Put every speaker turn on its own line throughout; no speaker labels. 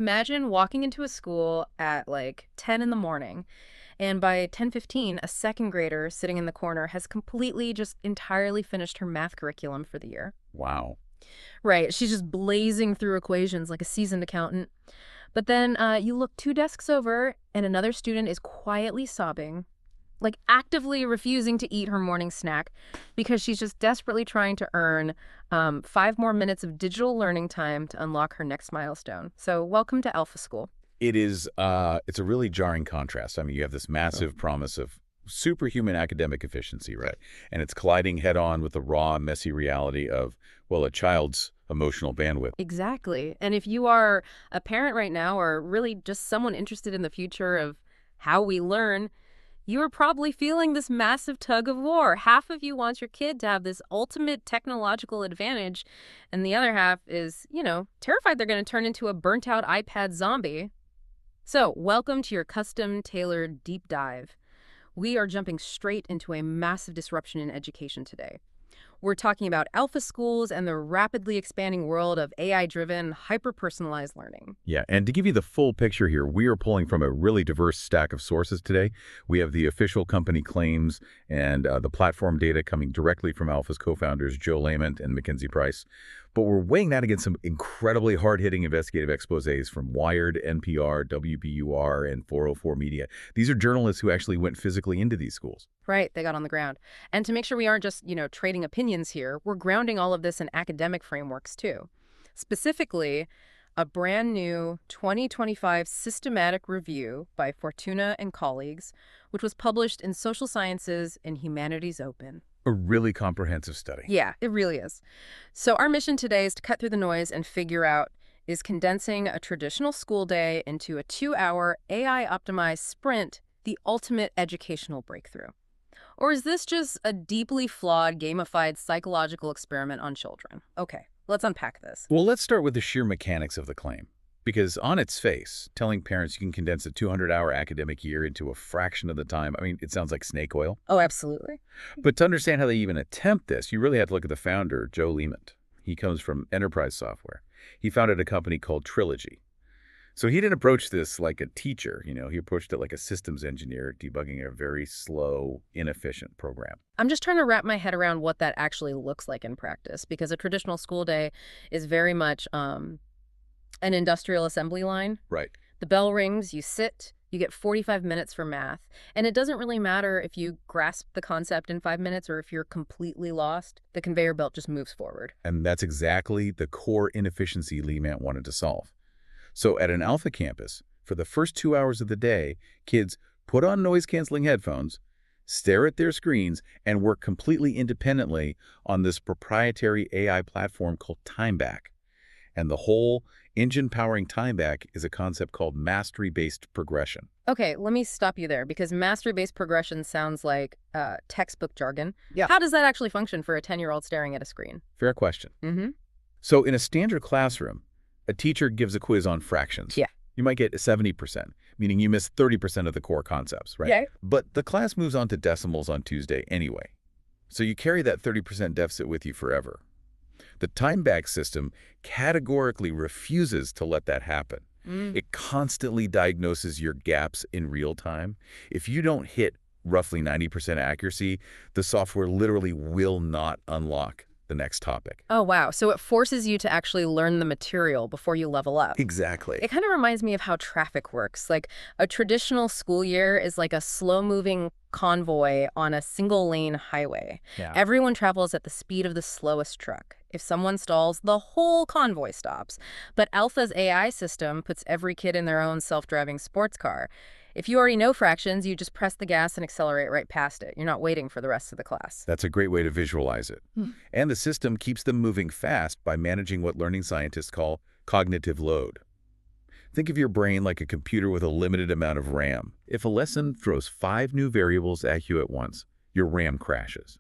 Imagine walking into a school at like 10 in the morning, and by 10:15, a second grader sitting in the corner has completely just entirely finished her math curriculum for the year.
Wow.
Right, she's just blazing through equations like a seasoned accountant. But then you look two desks over, and another student is quietly sobbing, like actively refusing to eat her morning snack because she's just desperately trying to earn 5 more minutes of digital learning time to unlock her next milestone. So welcome to Alpha School.
It's a really jarring contrast. I mean, you have this massive promise of superhuman academic efficiency, right? And it's colliding head-on with the raw, messy reality of, well, a child's emotional bandwidth.
Exactly. And if you are a parent right now or really just someone interested in the future of how we learn, you are probably feeling this massive tug of war. Half of you wants your kid to have this ultimate technological advantage, and the other half is, terrified they're going to turn into a burnt out iPad zombie. So, welcome to your custom tailored deep dive. We are jumping straight into a massive disruption in education today. We're talking about alpha schools and the rapidly expanding world of AI-driven, hyper-personalized learning.
Yeah, and to give you the full picture here, we are pulling from a really diverse stack of sources today. We have the official company claims and the platform data coming directly from Alpha's co-founders, Joe Lament and Mackenzie Price. But we're weighing that against some incredibly hard-hitting investigative exposés from Wired, NPR, WBUR, and 404 Media. These are journalists who actually went physically into these schools.
Right, they got on the ground. And to make sure we aren't just, trading opinions here, we're grounding all of this in academic frameworks too. Specifically, a brand new 2025 systematic review by Fortuna and colleagues, which was published in Social Sciences and Humanities Open.
A really comprehensive study.
Yeah, it really is. So our mission today is to cut through the noise and figure out, is condensing a traditional school day into a 2-hour AI-optimized sprint the ultimate educational breakthrough? Or is this just a deeply flawed, gamified psychological experiment on children? Okay, let's unpack this.
Well, let's start with the sheer mechanics of the claim. Because on its face, telling parents you can condense a 200-hour academic year into a fraction of the time, I mean, it sounds like snake oil.
Oh, absolutely.
But to understand how they even attempt this, you really have to look at the founder, Joe Lehman. He comes from enterprise software. He founded a company called Trilogy. So he didn't approach this like a teacher, he approached it like a systems engineer debugging a very slow, inefficient program.
I'm just trying to wrap my head around what that actually looks like in practice, because a traditional school day is very much an industrial assembly line.
Right.
The bell rings, you sit, you get 45 minutes for math. And it doesn't really matter if you grasp the concept in 5 minutes or if you're completely lost. The conveyor belt just moves forward.
And that's exactly the core inefficiency Lehman wanted to solve. So at an Alpha campus, for the first 2 hours of the day, kids put on noise-canceling headphones, stare at their screens, and work completely independently on this proprietary AI platform called TimeBack. And the whole engine powering TimeBack is a concept called mastery-based progression.
Okay, let me stop you there, because mastery-based progression sounds like textbook jargon.
Yeah.
How does that actually function for a 10-year-old staring at a screen?
Fair question.
Mm-hmm.
So in a standard classroom, a teacher gives a quiz on fractions.
Yeah.
You might get 70%, meaning you miss 30% of the core concepts, right?
Yeah.
But the class moves on to decimals on Tuesday anyway. So you carry that 30% deficit with you forever. The TimeBack system categorically refuses to let that happen. It constantly diagnoses your gaps in real time. If you don't hit roughly 90% accuracy, the software literally will not unlock the next topic.
Oh, wow. So it forces you to actually learn the material before you level up.
Exactly.
It kind of reminds me of how traffic works. Like a traditional school year is like a slow-moving convoy on a single-lane highway.
Yeah.
Everyone travels at the speed of the slowest truck. If someone stalls, the whole convoy stops. But Alpha's AI system puts every kid in their own self-driving sports car. If you already know fractions, you just press the gas and accelerate right past it. You're not waiting for the rest of the class.
That's a great way to visualize it. And the system keeps them moving fast by managing what learning scientists call cognitive load. Think of your brain like a computer with a limited amount of RAM. If a lesson throws 5 new variables at you at once, your RAM crashes.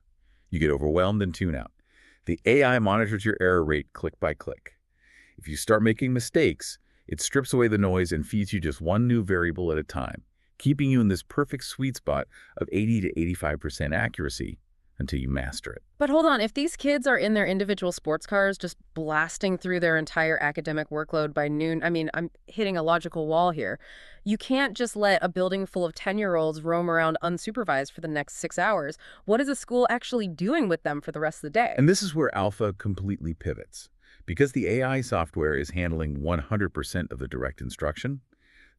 You get overwhelmed and tune out. The AI monitors your error rate click by click. If you start making mistakes, it strips away the noise and feeds you just one new variable at a time, keeping you in this perfect sweet spot of 80 to 85% accuracy until you master it.
But hold on, if these kids are in their individual sports cars just blasting through their entire academic workload by noon, I mean, I'm hitting a logical wall here. You can't just let a building full of 10-year-olds roam around unsupervised for the next 6 hours. What is a school actually doing with them for the rest of the day?
And this is where Alpha completely pivots. Because the AI software is handling 100% of the direct instruction,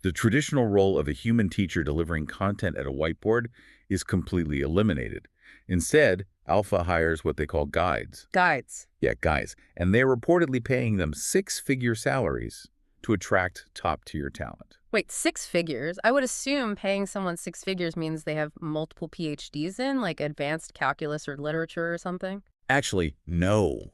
the traditional role of a human teacher delivering content at a whiteboard is completely eliminated. Instead, Alpha hires what they call guides.
Guides.
Yeah, guys. And they're reportedly paying them six-figure salaries to attract top-tier talent.
Wait, 6 figures? I would assume paying someone 6 figures means they have multiple PhDs in, like advanced calculus or literature or something?
Actually, no.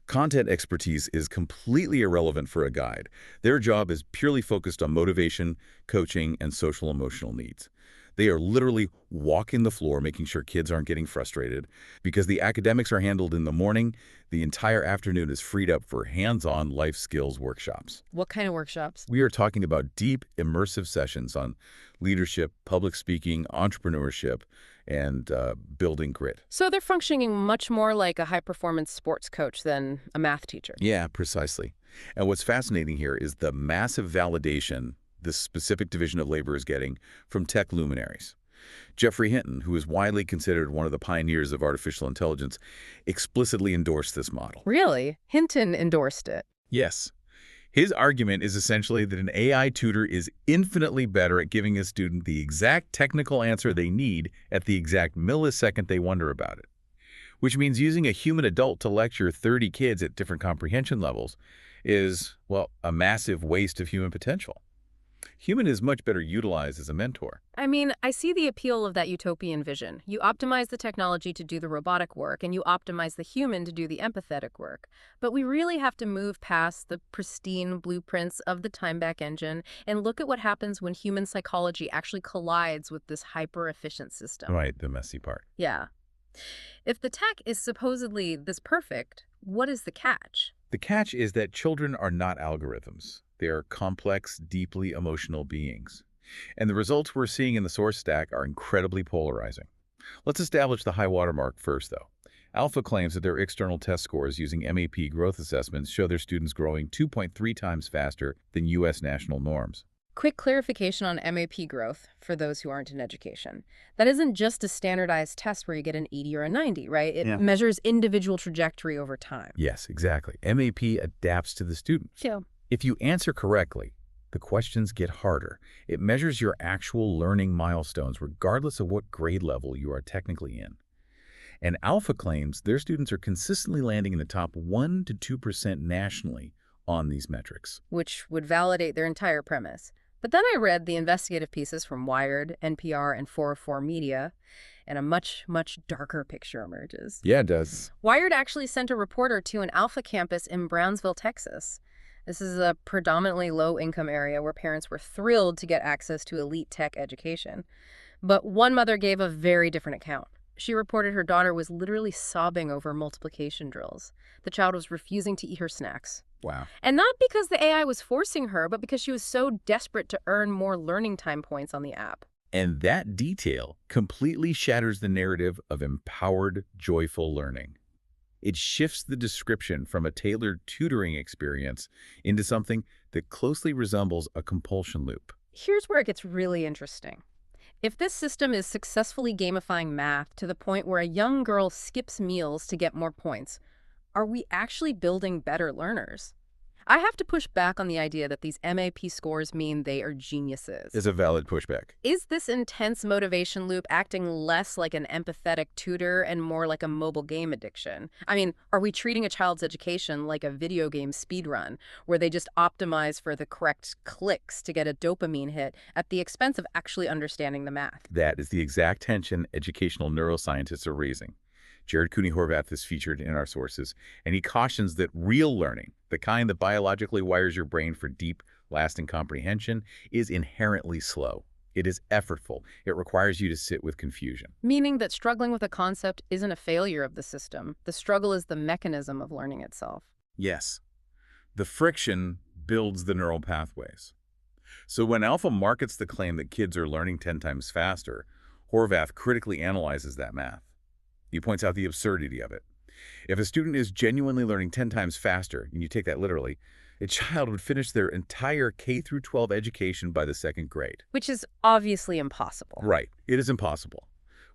Content expertise is completely irrelevant for a guide. Their job is purely focused on motivation, coaching, and social-emotional needs. They are literally walking the floor, making sure kids aren't getting frustrated. Because the academics are handled in the morning, the entire afternoon is freed up for hands-on life skills workshops.
What kind of workshops?
We are talking about deep, immersive sessions on leadership, public speaking, entrepreneurship, and building grit.
So they're functioning much more like a high-performance sports coach than a math teacher.
Yeah, precisely. And what's fascinating here is the massive validation this specific division of labor is getting from tech luminaries. Geoffrey Hinton, who is widely considered one of the pioneers of artificial intelligence, explicitly endorsed this model.
Really? Hinton endorsed it.
Yes. His argument is essentially that an AI tutor is infinitely better at giving a student the exact technical answer they need at the exact millisecond they wonder about it. Which means using a human adult to lecture 30 kids at different comprehension levels is, well, a massive waste of human potential. Human is much better utilized as a mentor.
I mean, I see the appeal of that utopian vision. You optimize the technology to do the robotic work, and you optimize the human to do the empathetic work. But we really have to move past the pristine blueprints of the time-back engine and look at what happens when human psychology actually collides with this hyper-efficient system.
Right, the messy part.
Yeah. If the tech is supposedly this perfect, what is the catch?
The catch is that children are not algorithms. They are complex, deeply emotional beings. And the results we're seeing in the source stack are incredibly polarizing. Let's establish the high watermark first, though. Alpha claims that their external test scores using MAP growth assessments show their students growing 2.3 times faster than U.S. national norms.
Quick clarification on MAP growth for those who aren't in education. That isn't just a standardized test where you get an 80 or a 90, right? It measures individual trajectory over time.
Yes, exactly. MAP adapts to the student.
Yeah.
If you answer correctly, the questions get harder. It measures your actual learning milestones regardless of what grade level you are technically in. And Alpha claims their students are consistently landing in the top 1 to 2% nationally on these metrics.
Which would validate their entire premise. But then I read the investigative pieces from Wired, NPR, and 404 Media, and a much, much darker picture emerges.
Yeah, it does.
Wired actually sent a reporter to an Alpha campus in Brownsville, Texas. This is a predominantly low-income area where parents were thrilled to get access to elite tech education. But one mother gave a very different account. She reported her daughter was literally sobbing over multiplication drills. The child was refusing to eat her snacks.
Wow.
And not because the AI was forcing her, but because she was so desperate to earn more learning time points on the app.
And that detail completely shatters the narrative of empowered, joyful learning. It shifts the description from a tailored tutoring experience into something that closely resembles a compulsion loop.
Here's where it gets really interesting. If this system is successfully gamifying math to the point where a young girl skips meals to get more points, are we actually building better learners? I have to push back on the idea that these MAP scores mean they are geniuses.
Is a valid pushback.
Is this intense motivation loop acting less like an empathetic tutor and more like a mobile game addiction? I mean, are we treating a child's education like a video game speedrun, where they just optimize for the correct clicks to get a dopamine hit at the expense of actually understanding the math?
That is the exact tension educational neuroscientists are raising. Jared Cooney-Horvath is featured in our sources, and he cautions that real learning, the kind that biologically wires your brain for deep, lasting comprehension, is inherently slow. It is effortful. It requires you to sit with confusion.
Meaning that struggling with a concept isn't a failure of the system. The struggle is the mechanism of learning itself.
Yes. The friction builds the neural pathways. So when Alpha markets the claim that kids are learning 10 times faster, Horvath critically analyzes that math. He points out the absurdity of it. If a student is genuinely learning 10 times faster, and you take that literally, a child would finish their entire K through 12 education by the second grade.
Which is obviously impossible.
Right. It is impossible.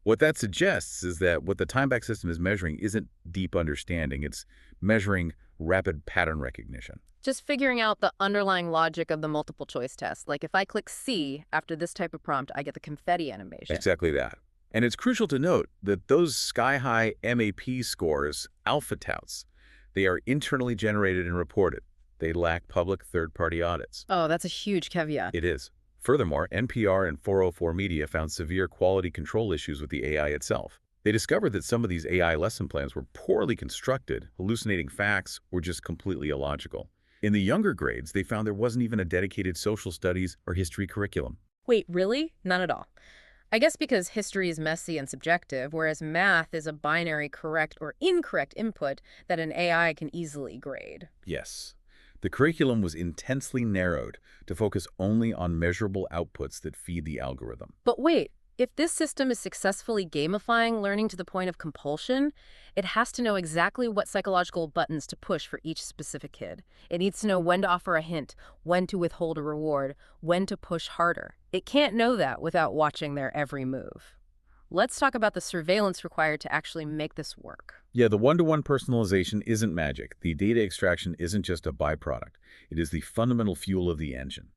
What that suggests is that what the time-back system is measuring isn't deep understanding. It's measuring rapid pattern recognition.
Just figuring out the underlying logic of the multiple choice test. Like if I click C after this type of prompt, I get the confetti animation.
Exactly that. And it's crucial to note that those sky-high MAP scores, alpha touts, they are internally generated and reported. They lack public third-party audits.
Oh, that's a huge caveat.
It is. Furthermore, NPR and 404 Media found severe quality control issues with the AI itself. They discovered that some of these AI lesson plans were poorly constructed, hallucinating facts, or just completely illogical. In the younger grades, they found there wasn't even a dedicated social studies or history curriculum.
Wait, really? None at all. I guess because history is messy and subjective, whereas math is a binary correct or incorrect input that an AI can easily grade.
Yes. The curriculum was intensely narrowed to focus only on measurable outputs that feed the algorithm.
But wait, if this system is successfully gamifying learning to the point of compulsion, it has to know exactly what psychological buttons to push for each specific kid. It needs to know when to offer a hint, when to withhold a reward, when to push harder. It can't know that without watching their every move. Let's talk about the surveillance required to actually make this work.
Yeah, the one-to-one personalization isn't magic. The data extraction isn't just a byproduct. It is the fundamental fuel of the engine.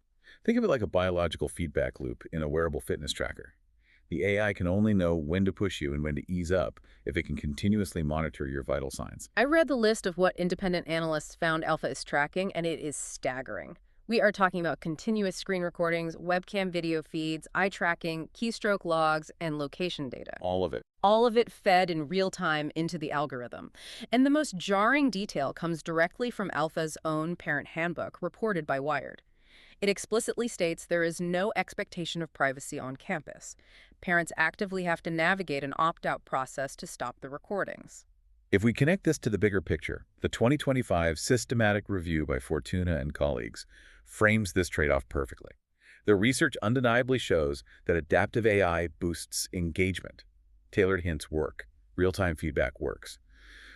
Think of it like a biological feedback loop in a wearable fitness tracker. The AI can only know when to push you and when to ease up if it can continuously monitor your vital signs.
I read the list of what independent analysts found Alpha is tracking, and it is staggering. We are talking about continuous screen recordings, webcam video feeds, eye tracking, keystroke logs, and location data.
All of it.
All of it fed in real time into the algorithm. And the most jarring detail comes directly from Alpha's own parent handbook, reported by Wired. It explicitly states there is no expectation of privacy on campus. Parents actively have to navigate an opt-out process to stop the recordings.
If we connect this to the bigger picture, the 2025 Systematic Review by Fortuna and colleagues frames this trade-off perfectly. Their research undeniably shows that adaptive AI boosts engagement. Tailored hints work. Real-time feedback works.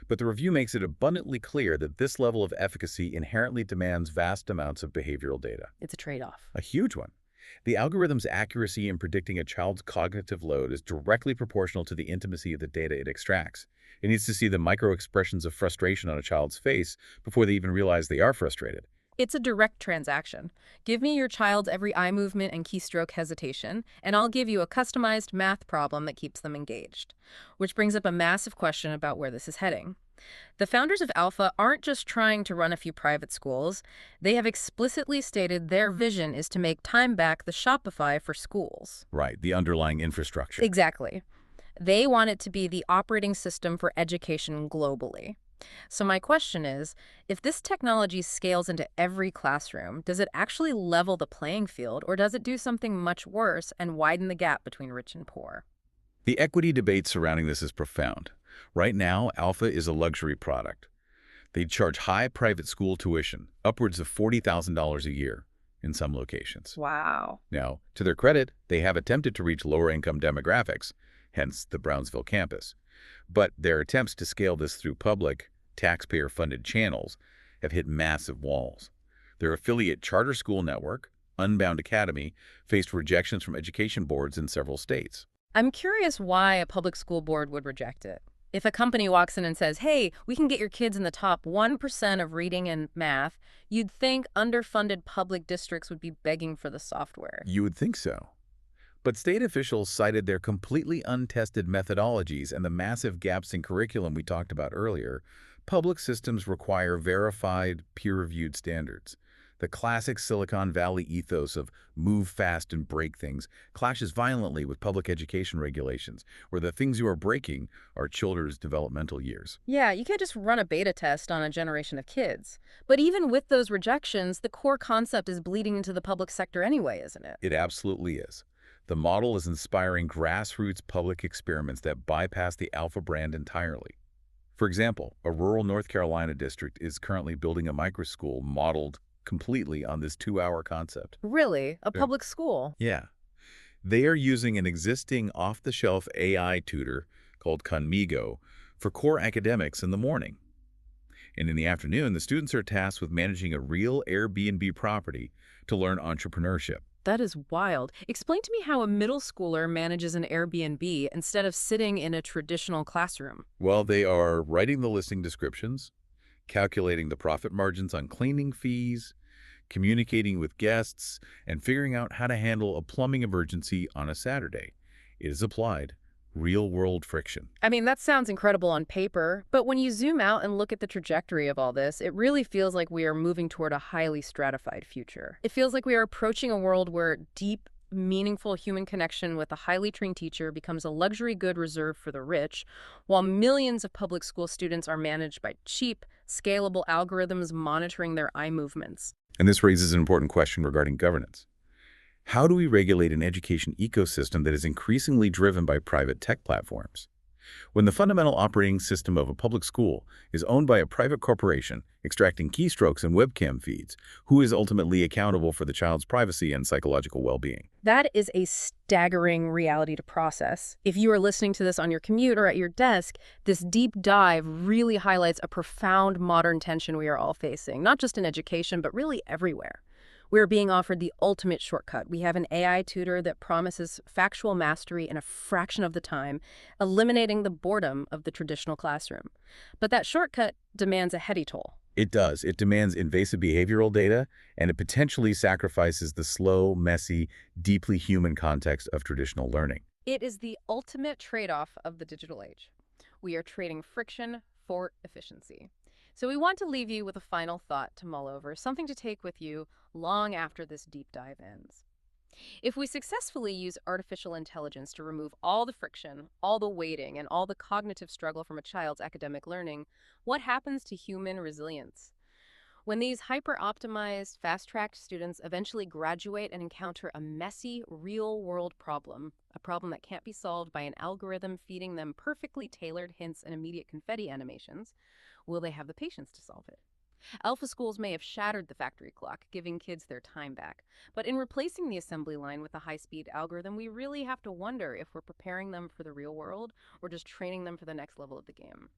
But the review makes it abundantly clear that this level of efficacy inherently demands vast amounts of behavioral data.
It's a trade-off.
A huge one. The algorithm's accuracy in predicting a child's cognitive load is directly proportional to the intimacy of the data it extracts. It needs to see the micro-expressions of frustration on a child's face before they even realize they are frustrated.
It's a direct transaction. Give me your child's every eye movement and keystroke hesitation, and I'll give you a customized math problem that keeps them engaged. Which brings up a massive question about where this is heading. The founders of Alpha aren't just trying to run a few private schools. They have explicitly stated their vision is to make time back the Shopify for schools.
Right, the underlying infrastructure.
Exactly. They want it to be the operating system for education globally. So my question is, if this technology scales into every classroom, does it actually level the playing field, or does it do something much worse and widen the gap between rich and poor?
The equity debate surrounding this is profound. Right now, Alpha is a luxury product. They charge high private school tuition, upwards of $40,000 a year in some locations.
Wow.
Now, to their credit, they have attempted to reach lower-income demographics, hence the Brownsville campus. But their attempts to scale this through public, taxpayer-funded channels have hit massive walls. Their affiliate charter school network, Unbound Academy, faced rejections from education boards in several states.
I'm curious why a public school board would reject it. If a company walks in and says, hey, we can get your kids in the top 1% of reading and math, you'd think underfunded public districts would be begging for the software.
You would think so. But state officials cited their completely untested methodologies and the massive gaps in curriculum we talked about earlier. Public systems require verified, peer-reviewed standards. The classic Silicon Valley ethos of move fast and break things clashes violently with public education regulations, where the things you are breaking are children's developmental years.
Yeah, you can't just run a beta test on a generation of kids. But even with those rejections, the core concept is bleeding into the public sector anyway, isn't it?
It absolutely is. The model is inspiring grassroots public experiments that bypass the Alpha brand entirely. For example, a rural North Carolina district is currently building a microschool modeled completely on this 2-hour concept.
Really? A public school?
Yeah. They are using an existing off-the-shelf AI tutor called conmigo, for core academics in the morning. And in the afternoon, the students are tasked with managing a real Airbnb property to learn entrepreneurship.
That is wild. Explain to me how a middle schooler manages an Airbnb instead of sitting in a traditional classroom.
Well, they are writing the listing descriptions, calculating the profit margins on cleaning fees, communicating with guests, and figuring out how to handle a plumbing emergency on a Saturday. It is applied real-world friction.
I mean, that sounds incredible on paper, but when you zoom out and look at the trajectory of all this, it really feels like we are moving toward a highly stratified future. It feels like we are approaching a world where deep, meaningful human connection with a highly trained teacher becomes a luxury good reserved for the rich, while millions of public school students are managed by cheap, scalable algorithms monitoring their eye movements.
And this raises an important question regarding governance. How do we regulate an education ecosystem that is increasingly driven by private tech platforms? When the fundamental operating system of a public school is owned by a private corporation extracting keystrokes and webcam feeds, who is ultimately accountable for the child's privacy and psychological well-being?
That is a staggering reality to process. If you are listening to this on your commute or at your desk, this deep dive really highlights a profound modern tension we are all facing, not just in education, but really everywhere. We're being offered the ultimate shortcut. We have an AI tutor that promises factual mastery in a fraction of the time, eliminating the boredom of the traditional classroom. But that shortcut demands a heady toll.
It does. It demands invasive behavioral data, and it potentially sacrifices the slow, messy, deeply human context of traditional learning.
It is the ultimate trade-off of the digital age. We are trading friction for efficiency. So we want to leave you with a final thought to mull over, something to take with you long after this deep dive ends. If we successfully use artificial intelligence to remove all the friction, all the waiting, and all the cognitive struggle from a child's academic learning, what happens to human resilience? When these hyper-optimized, fast-tracked students eventually graduate and encounter a messy, real-world problem, a problem that can't be solved by an algorithm feeding them perfectly tailored hints and immediate confetti animations, will they have the patience to solve it? Alpha schools may have shattered the factory clock, giving kids their time back. But in replacing the assembly line with a high-speed algorithm, we really have to wonder if we're preparing them for the real world or just training them for the next level of the game.